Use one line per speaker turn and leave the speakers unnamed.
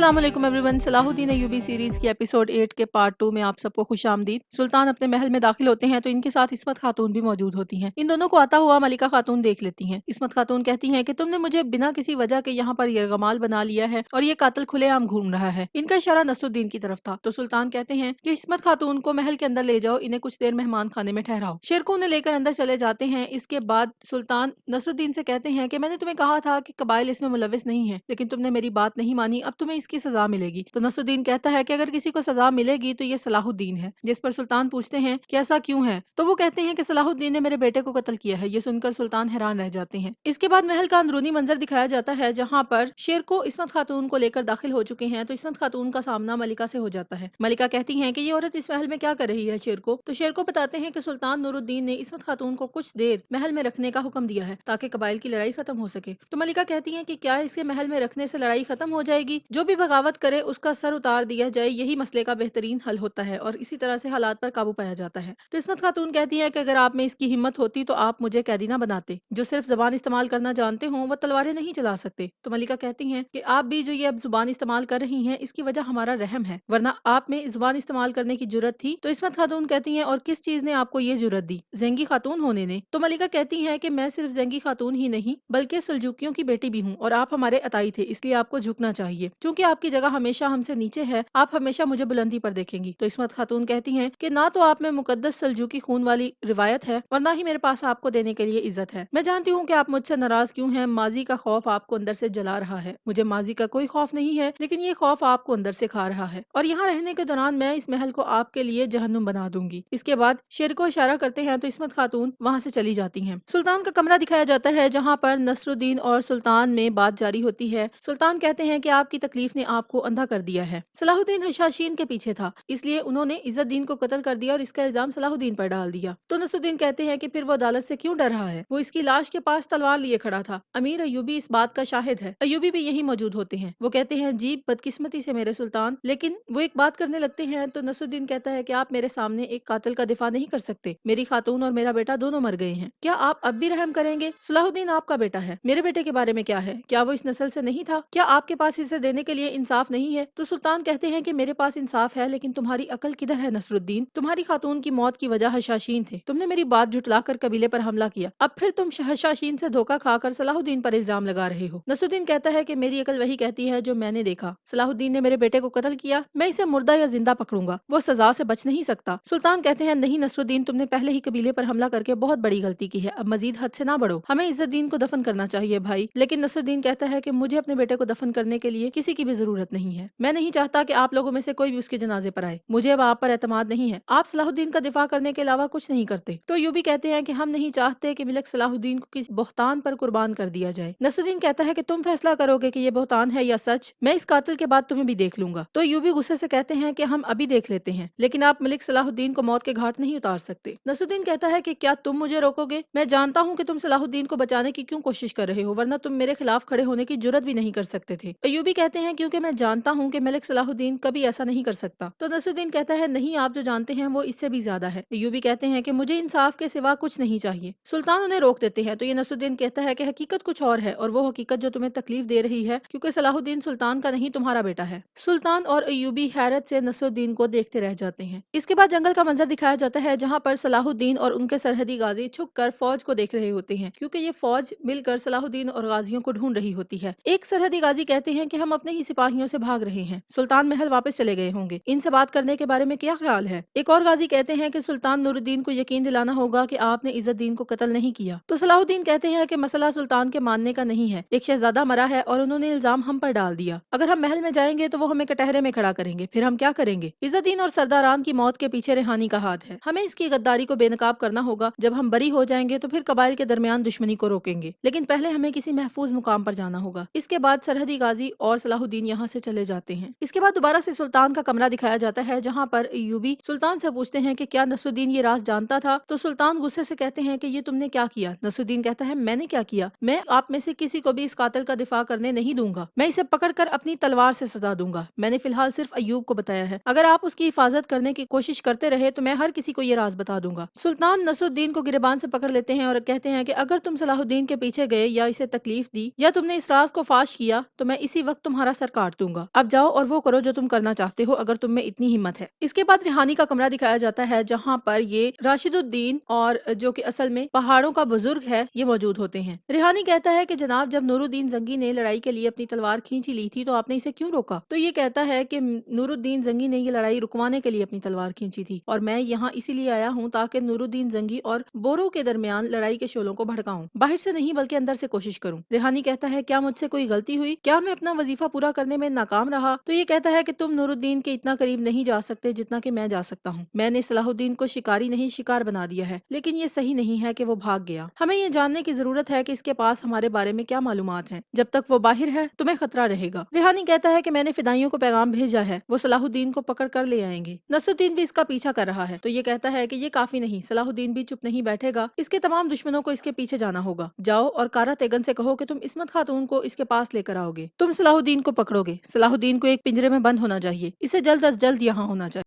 अस्सलाम वालेकुम everyone. Salahuddin Ayyubi series की एपिसोड 8 के पार्ट 2 में आप सबको खुशामदीद। सुल्तान अपने महल में दाखिल होते हैं तो इनके साथ इस्मत खातून भी मौजूद होती हैं। इन दोनों को आता हुआ मलिका खातून देख लेती हैं। इस्मत खातून कहती हैं कि तुमने मुझे बिना किसी वजह के यहाँ पर यरगमाल बना लिया है और ये कातिल खुलेआम घूम रहा है। इनका इशारा नसरुद्दीन की तरफ था तो सुल्तान कहते हैं कि इस्मत खातून को महल के अंदर ले जाओ, इन्हें कुछ देर मेहमान खाने में ठहराओ। शेर को उन्हें लेकर अंदर चले जाते हैं। इसके बाद सुल्तान नसरुद्दीन से कहते हैं कि मैंने तुम्हें कहा था कि कबाइल इसमें मुलविस नहीं है, लेकिन तुमने मेरी बात नहीं मानी, अब तुम्हें इसकी सजा मिलेगी। तो नसरुद्दीन कहता है कि अगर किसी को सजा मिलेगी तो ये सलाहुद्दीन है। जिस पर सुल्तान पूछते हैं कि ऐसा क्यों है, तो वो कहते हैं कि सलाहुद्दीन ने मेरे बेटे को कत्ल किया है। ये सुनकर सुल्तान हैरान रह जाते हैं। इसके बाद महल का अंदरूनी मंजर दिखाया जाता है जहाँ पर शेर को इस्मत खातून को लेकर दाखिल हो चुके हैं। तो इस्मत खातून का सामना मलिका से हो जाता है। मलिका कहती है कि ये औरत इस महल में क्या कर रही है शेर को। तो शेर को बताते हैं कि सुल्तान नूरुद्दीन ने इस्मत खातून को कुछ देर महल में रखने का हुक्म दिया है ताकि कबाइल की लड़ाई खत्म हो सके। तो मलिका कहती है कि क्या इसके महल में रखने से लड़ाई खत्म हो जाएगी? जो भी बगावत करे उसका सर उतार दिया जाए, यही मसले का बेहतरीन हल होता है और इसी तरह से हालात पर काबू पाया जाता है। तो इस्मत खातून कहती है कि अगर आप में इसकी हिम्मत होती तो आप मुझे कैदी ना बनाते। जो सिर्फ जबान इस्तेमाल करना जानते हो वो तलवारें नहीं चला सकते। तो मलिका कहती हैं कि आप भी जो ये अब जुबान इस्तेमाल कर रही हैं इसकी वजह हमारा रहम है, वरना आप में जुबान इस्तेमाल करने की जुर्रत थी। तो इस्मत खातून कहती हैं और किस चीज ने आपको ये जुर्रत दी? ज़ेंगी खातून होने ने। तो मलिका कहती है कि मैं सिर्फ ज़ेंगी खातून ही नहीं बल्कि सल्जूकियों की बेटी भी हूँ और आप हमारे अताई थे, इसलिए आपको झुकना चाहिए। क्योंकि आपकी जगह हमेशा हमसे नीचे है, आप हमेशा मुझे बुलंदी पर देखेंगी। तो इस्मत खातून कहती हैं कि ना तो आप में मुकद्दस सल्जूकी खून वाली रिवायत है और ना ही मेरे पास आपको देने के लिए इज्जत है। मैं जानती हूँ कि आप मुझसे नाराज क्यों हैं। माजी का खौफ आपको अंदर से जला रहा है। मुझे माजी का कोई खौफ नहीं है, लेकिन ये खौफ आपको अंदर से खा रहा है और यहाँ रहने के दौरान मैं इस महल को आपके लिए जहन्नुम बना दूंगी। इसके बाद शेर को इशारा करते हैं तो इस्मत खातून वहाँ से चली जाती हैं। सुल्तान का कमरा दिखाया जाता है जहाँ पर नसरुद्दीन और सुल्तान में बात जारी होती है। सुल्तान कहते हैं कि आपकी तकलीफ ने आपको अंधा कर दिया है। सलाहुद्दीन हशाशीन के पीछे था, इसलिए उन्होंने इज्जतदीन को कत्ल कर दिया और इसका इल्जाम सलाहुद्दीन पर डाल दिया। तो नसरुद्दीन कहते हैं कि फिर वो अदालत से क्यों डर रहा है? वो इसकी लाश के पास तलवार लिए खड़ा था। अमीर अयूबी इस बात का शाहिद है। अयूबी भी यही मौजूद होते हैं। वो कहते हैं जी बदकिस्मती से मेरे सुल्तान, लेकिन वो एक बात करने लगते हैं तो नसरुद्दीन कहता है कि आप मेरे सामने एक कातिल का दिफा नहीं कर सकते। मेरी खातून और मेरा बेटा दोनों मर गए हैं, क्या आप अब भी रहम करेंगे? सलाहुद्दीन आपका बेटा है, मेरे बेटे के बारे में क्या है? क्या वो इस नस्ल से नहीं था? क्या आपके पास इसे देने के लिए इंसाफ नहीं है? तो सुल्तान कहते हैं कि मेरे पास इंसाफ है, लेकिन तुम्हारी अकल किधर है नसरुद्दीन? तुम्हारी खातून की मौत की वजह हशाशीन थे। तुमने मेरी बात झुटलाकर कबीले पर हमला किया, अब फिर तुम हशाशीन से धोखा खाकर सलाहुद्दीन पर इल्जाम लगा रहे हो। नसरुद्दीन कहता है कि मेरी अकल वही कहती है जो मैंने देखा। सलाहुद्दीन ने मेरे बेटे को कत्ल किया, मैं इसे मुर्दा या जिंदा पकड़ूंगा, वो सजा से बच नहीं सकता। सुल्तान कहते हैं नहीं नसरुद्दीन, तुमने पहले ही कबीले पर हमला करके बहुत बड़ी गलती की है, अब मजीद हद से ना बढ़ो। हमें इज्जतदीन को दफन करना चाहिए भाई। लेकिन नसरुद्दीन कहता है कि मुझे अपने बेटे को दफन करने के लिए किसी की भी जरूरत नहीं है। मैं नहीं चाहता कि आप लोगों में से कोई भी उसके जनाजे पर आए। मुझे अब आप पर एतमाद नहीं है। आप सलाहुद्दीन का दिफा करने के अलावा कुछ नहीं करते। तो यूं भी कहते हैं कि हम नहीं चाहते कि मलिक सलाहुद्दीन को किसी बहतान पर कुर्बान कर दिया जाए। नसरुद्दीन कहता है कि तुम फैसला करोगे कि ये बहतान है या सच। मैं इस कातिल के बाद तुम्हें भी देख लूंगा। तो यूं भी गुस्से से कहते हैं कि हम अभी देख लेते हैं, लेकिन आप मलिक सलाहुद्दीन को मौत के घाट नहीं उतार सकते। नसरुद्दीन कहता है कि क्या तुम मुझे रोकोगे? मैं जानता हूँ कि तुम सलाहुद्दीन को बचाने की क्यों कोशिश कर रहे हो, वरना तुम मेरे खिलाफ खड़े होने की जुर्रत भी नहीं कर सकते थे। अयूबी कहते हैं क्योंकि मैं जानता हूँ कि मलिक सलाहुद्दीन कभी ऐसा नहीं कर सकता। तो नसरुद्दीन कहता है नहीं, आप जो जानते हैं वो इससे भी ज्यादा है। अयूबी कहते हैं कि मुझे इंसाफ के सिवा कुछ नहीं चाहिए। सुल्तान उन्हें रोक देते हैं तो ये नसरुद्दीन कहता है कि हकीकत कुछ और है और वो हकीकत जो तुम्हें तकलीफ दे रही है क्योंकि सलाहुद्दीन सुल्तान का नहीं तुम्हारा बेटा है। सुल्तान और अयूबी हैरत से नसरुद्दीन को देखते रह जाते हैं। इसके बाद जंगल का मंजर दिखाया जाता है जहाँ पर सलाहुद्दीन और उनके सरहदी गाजी छुपकर फौज को देख रहे होते हैं क्योंकि ये फौज मिलकर सलाहुद्दीन और गाजियों को ढूंढ रही होती है। एक सरहदी गाजी कहते हैं कि हम अपने ही सिपाहियों से भाग रहे हैं, सुल्तान महल वापस चले गए होंगे, इनसे बात करने के बारे में क्या ख्याल है? एक और गाजी कहते हैं कि सुल्तान नूरुद्दीन को यकीन दिलाना होगा कि आपने इज्जतदीन को कत्ल नहीं किया। तो सलाहुद्दीन कहते हैं कि मसला सुल्तान के मानने का नहीं है, एक शहजादा मरा है और उन्होंने इल्जाम हम पर डाल दिया। अगर हम महल में जाएंगे तो वो हमें कटहरे में खड़ा करेंगे, फिर हम क्या करेंगे? इज्जतदीन और सरदारान की मौत के पीछे रेहानी का हाथ है। हमें इसकी गद्दारी को बेनकाब करना होगा। जब हम बरी हो जाएंगे तो फिर कबाइल के दरमियान दुश्मनी को रोकेंगे, लेकिन पहले हमें किसी महफूज मुकाम पर जाना होगा। इसके बाद सरहदी गाजी और सलाहुद्दीन यहाँ से चले जाते हैं। इसके बाद दोबारा से सुल्तान का कमरा दिखाया जाता है जहाँ पर अयूबी सुल्तान से पूछते हैं कि क्या नसरुद्दीन ये राज जानता था? तो सुल्तान गुस्से से कहते हैं कि ये तुमने क्या किया? नसरुद्दीन कहता है मैंने क्या किया? मैं आप में से किसी को भी इस कातिल का दिफा करने नहीं दूंगा। मैं इसे पकड़कर अपनी तलवार से सजा दूंगा। मैंने फिलहाल सिर्फ अयूब को बताया है। अगर आप उसकी हिफाजत करने की कोशिश करते रहे तो मैं हर किसी को ये राज बता दूंगा। सुल्तान नसरुद्दीन को गिरबान से पकड़ लेते हैं और कहते हैं कि अगर तुम सलाहुद्दीन के पीछे गए या इसे तकलीफ दी या तुमने इस राज को फाश किया तो मैं इसी वक्त तुम्हारा सर کاٹ دوں گا. اب جاؤ اور وہ کرو جو تم کرنا چاہتے ہو اگر تم میں اتنی ہمت ہے. اس کے بعد ریحانی کا کمرہ دکھایا جاتا ہے جہاں پر یہ راشد الدین اور جو کہ اصل میں پہاڑوں کا بزرگ ہے یہ موجود ہوتے ہیں. ریحانی کہتا ہے کہ جناب جب نور الدین زنگی نے لڑائی کے لیے اپنی تلوار کھینچ لی تھی تو آپ نے اسے کیوں روکا؟ تو یہ کہتا ہے کہ نور الدین زنگی نے یہ لڑائی رکوانے کے لیے اپنی تلوار کھینچی تھی اور میں یہاں اسی لیے آیا ہوں تاکہ نور الدین زنگی اور بورو کے درمیان لڑائی کے شعلوں کو بھڑکاؤں، باہر سے نہیں بلکہ اندر سے کوشش کروں. ریحانی کہتا ہے کیا مجھ سے کوئی غلطی ہوئی؟ کیا میں اپنا وظیفہ پورا کرنے میں ناکام رہا؟ تو یہ کہتا ہے کہ تم نور الدین کے اتنا قریب نہیں جا سکتے جتنا کہ میں جا سکتا ہوں. میں نے صلاح الدین کو شکاری نہیں شکار بنا دیا ہے، لیکن یہ صحیح نہیں ہے کہ وہ بھاگ گیا. ہمیں یہ جاننے کی ضرورت ہے کہ اس کے پاس ہمارے بارے میں کیا معلومات ہیں. جب تک وہ باہر ہے تمہیں خطرہ رہے گا. ریحانی کہتا ہے کہ میں نے فدائیوں کو پیغام بھیجا ہے، وہ صلاح الدین کو پکڑ کر لے آئیں گے. نصر الدین بھی اس کا پیچھا کر رہا ہے. تو یہ کہتا ہے کہ یہ کافی نہیں، صلاح الدین بھی چپ نہیں بیٹھے گا، اس کے تمام دشمنوں کو اس کے پیچھے جانا ہوگا. جاؤ اور کارا تیگن سے کہو کہ تم عصمت خاتون کو اس کے پاس لے کر آؤ گے. تم صلاح الدین کو پکڑو گے. صلاح الدین کو ایک پنجرے میں بند ہونا چاہیے، اسے جلد از جلد یہاں ہونا چاہیے.